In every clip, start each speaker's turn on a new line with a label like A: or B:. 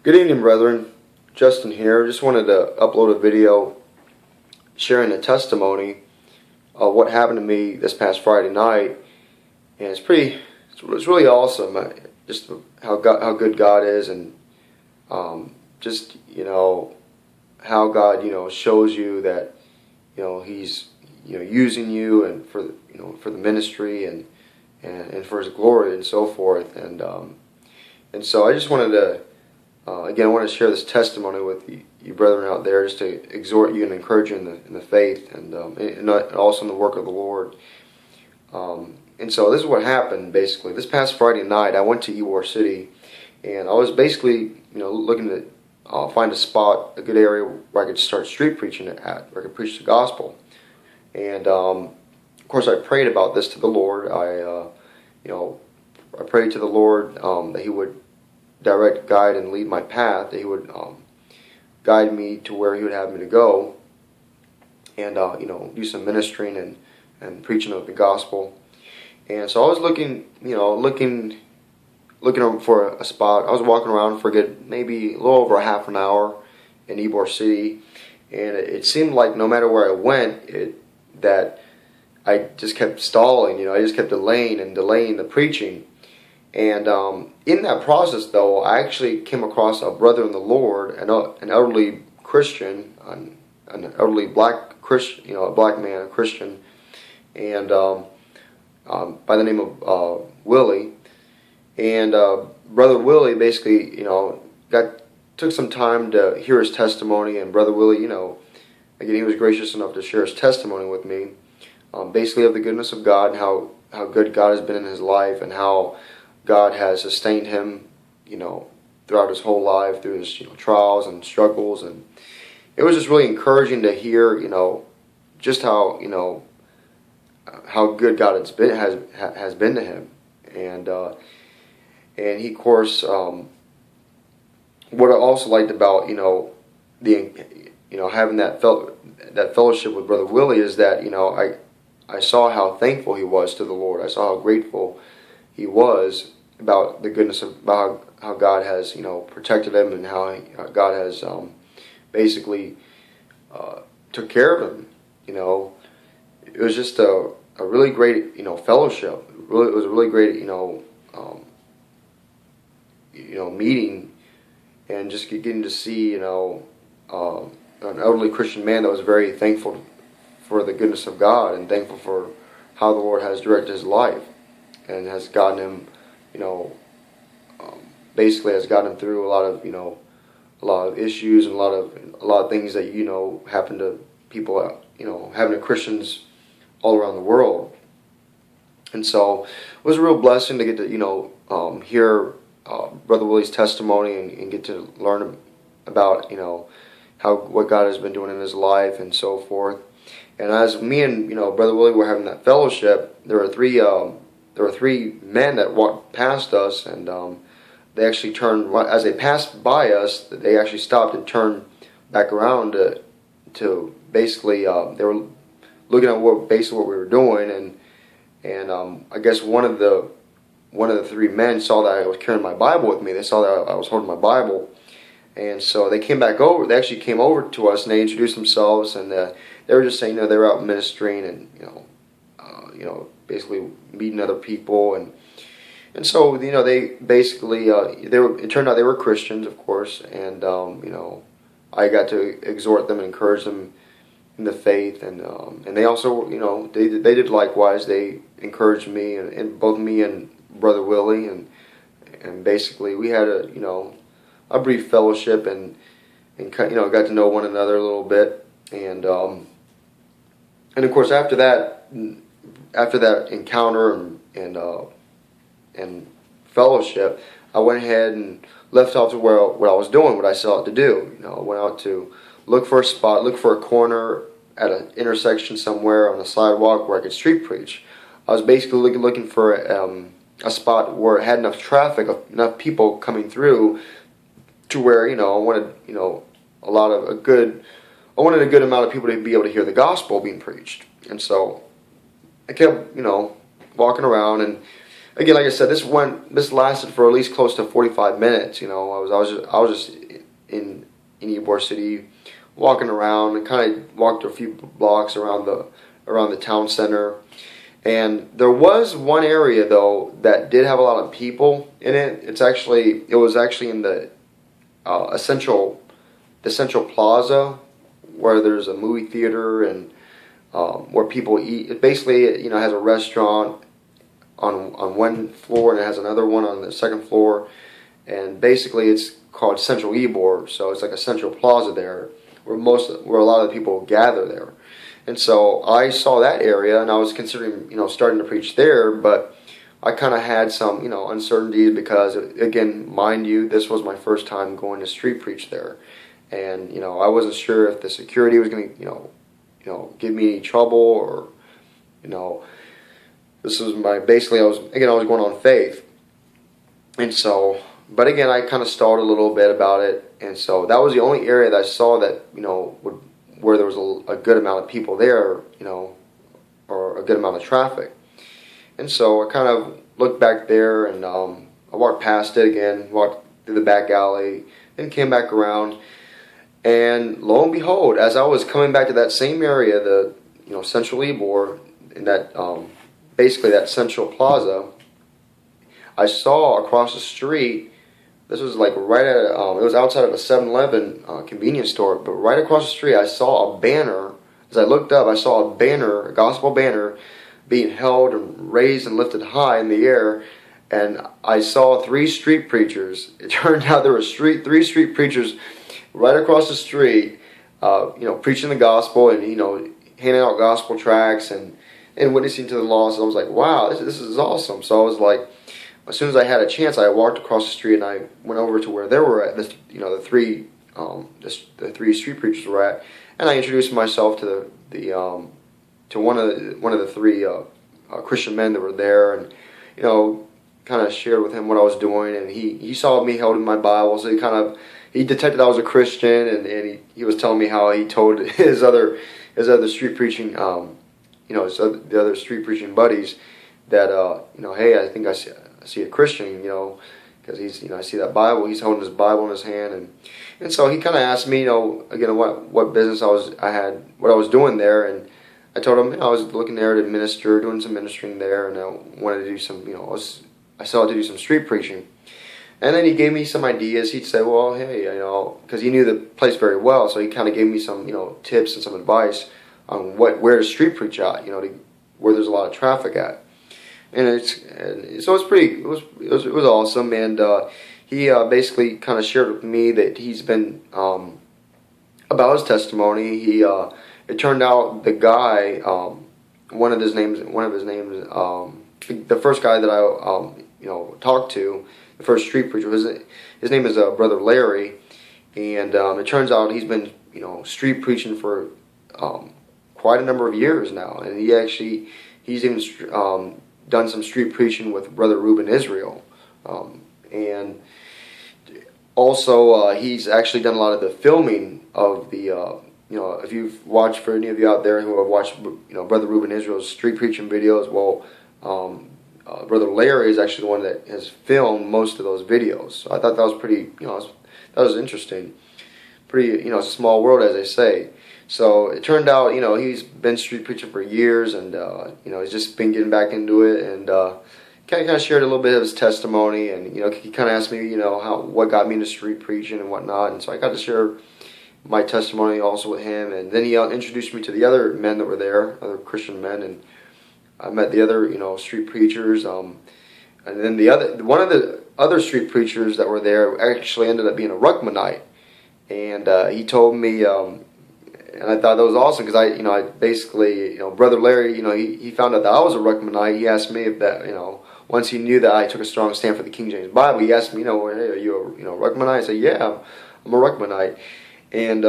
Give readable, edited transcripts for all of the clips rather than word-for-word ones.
A: Good evening, brethren. Justin here. Just wanted to upload a video sharing a testimony of what happened to me this past Friday night, and it's really awesome. Just how good God is, and just how God shows you that He's using you and for the ministry and for His glory and so forth, and so I just wanted to. Again, I want to share this testimony with you brethren out there, just to exhort you and encourage you in the faith, and also in the work of the Lord. And so this is what happened, basically. This past Friday night, I went to Ybor City, and I was basically looking to find a spot, a good area where I could start street preaching at, where I could preach the gospel. And of course, I prayed about this to the Lord. I prayed to the Lord that He would direct, guide, and lead my path, that He would guide me to where He would have me to go, and do some ministering and preaching of the gospel. And so I was looking for a spot. I was walking around for maybe a little over a half an hour in Ybor City, and it seemed like no matter where I went, that I just kept stalling. I just kept delaying the preaching. And in that process, though, I actually came across a brother in the Lord, an elderly Christian, an elderly black Christian, a black man, a Christian, and by the name of Willie. And Brother Willie basically, took some time to hear his testimony. And Brother Willie, again, he was gracious enough to share his testimony with me, basically of the goodness of God and how good God has been in his life, and how God has sustained him, throughout his whole life, through his trials and struggles, and it was just really encouraging to hear, just how good God has been to him, and he, of course, what I also liked about having that fellowship with Brother Willie is that I saw how thankful he was to the Lord. I saw how grateful he was about the goodness of how God has protected him, and how God has basically took care of him. It was just a really great fellowship. It was a really great meeting, and just getting to see an elderly Christian man that was very thankful for the goodness of God, and thankful for how the Lord has directed his life, and has gotten him, basically has gotten him through a lot of issues, and a lot of things that happen to people, having to Christians all around the world. And so it was a real blessing to get to hear Brother Willie's testimony, and get to learn about what God has been doing in his life and so forth. And as me and Brother Willie were having that fellowship, there were three men that walked past us, and they actually turned, as they passed by us, they actually stopped and turned back around to basically, they were looking at what we were doing, and I guess one of the three men saw that I was carrying my Bible with me. They saw that I was holding my Bible, and so they came back over. They actually came over to us, and they introduced themselves, and they were just saying, they were out ministering, and basically meeting other people, and so they basically it turned out they were Christians, of course, and I got to exhort them and encourage them in the faith, and they also they did likewise. They encouraged me, and both me and Brother Willie, and basically we had a brief fellowship, and got to know one another a little bit, and of course after that encounter and fellowship, I went ahead and left off to what I was doing, what I set out to do. I went out to look for a spot, look for a corner at an intersection somewhere on a sidewalk where I could street preach. I was basically looking for a spot where it had enough traffic, enough people coming through, to where I wanted a good amount of people to be able to hear the gospel being preached. And so I kept walking around, and again, like I said, this lasted for at least close to 45 minutes. You know, I was just in Ybor City, walking around, and kind of walked a few blocks around the town center. And there was one area though that did have a lot of people in it. It was actually in the central plaza, where there's a movie theater and where people eat. It basically, you know, has a restaurant on one floor, and it has another one on the second floor. And basically, it's called Central Ybor, so it's like a central plaza there, where a lot of the people gather there. And so I saw that area, and I was considering, you know, starting to preach there, but I kind of had some, you know, uncertainty because, again, mind you, this was my first time going to street preach there, and you know, I wasn't sure if the security was going to, you know, give me any trouble, or, you know, this was basically I was going on faith, and so, but again, I kind of stalled a little bit about it, and so that was the only area that I saw that, you know, where there was a good amount of people there, you know, or a good amount of traffic. And so I kind of looked back there, and I walked past it again, walked through the back alley, then came back around, and lo and behold, as I was coming back to that same area, the, you know, Central Ybor, in that basically that central plaza, I saw across the street. This was like right at, it was outside of a 7-Eleven convenience store, but right across the street I saw a banner. As I looked up, I saw a banner, a gospel banner, being held and raised and lifted high in the air, and I saw 3 street preachers. It turned out there were 3 street preachers right across the street, you know, preaching the gospel and, you know, handing out gospel tracts and witnessing to the lost. I was like, wow, this is awesome. So I was like, as soon as I had a chance, I walked across the street and I went over to where they were at. The 3 street preachers were at, and I introduced myself to one of the 3 Christian men that were there, and, you know, kind of shared with him what I was doing, and he saw me holding my Bible, so he detected I was a Christian, and he was telling me how he told his other street preaching, you know, the other street preaching buddies that, you know, hey, I think I see a Christian, you know, because he's, you know, I see that Bible, he's holding his Bible in his hand, and so he kind of asked me, you know, again, what business I had, what I was doing there, and I told him, you know, I was looking there to minister, doing some ministering there, and I wanted to do some, you know, I started to do some street preaching, and then he gave me some ideas. He'd say, well, hey, you know, because he knew the place very well, so he kind of gave me some, you know, tips and some advice on where to street preach at, you know, where there's a lot of traffic at. And so it was awesome, and he basically kind of shared with me that he's been about his testimony. It turned out the guy, one of his names, the first guy that I you know, talked to, the first street preacher, his name is Brother Larry, and it turns out he's been, you know, street preaching for quite a number of years now, and he's even done some street preaching with Brother Reuben Israel, and also he's actually done a lot of the filming of the, you know, if you've watched, for any of you out there who have watched, you know, Brother Reuben Israel's street preaching videos, well, Brother Larry is actually the one that has filmed most of those videos. So I thought that was pretty, you know, that was interesting. Pretty, you know, it's a small world, as they say. So it turned out, you know, he's been street preaching for years, and you know, he's just been getting back into it, and kind of shared a little bit of his testimony, and, you know, he kind of asked me, you know, what got me into street preaching and whatnot, and so I got to share my testimony also with him, and then he introduced me to the other men that were there, other Christian men, and I met the other, you know, street preachers, and then one of the other street preachers that were there actually ended up being a Ruckmanite, and he told me. And I thought that was awesome because I basically, you know, Brother Larry, you know, he found out that I was a Ruckmanite. He asked me if that, you know, once he knew that I took a strong stand for the King James Bible, he asked me, you know, hey, are you a, you know, Ruckmanite? I said, yeah, I'm a Ruckmanite. And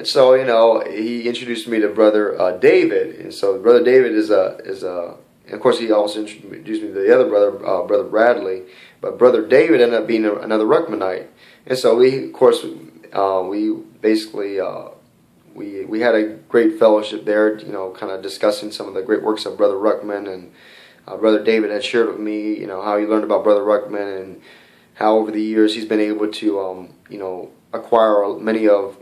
A: so, you know, he introduced me to Brother David, and so Brother David is and of course he also introduced me to the other brother, Brother Bradley. But Brother David ended up being another Ruckmanite, and so we, of course. We basically we had a great fellowship there, you know, kind of discussing some of the great works of Brother Ruckman, and Brother David had shared with me, how he learned about Brother Ruckman and how over the years he's been able to, acquire many of,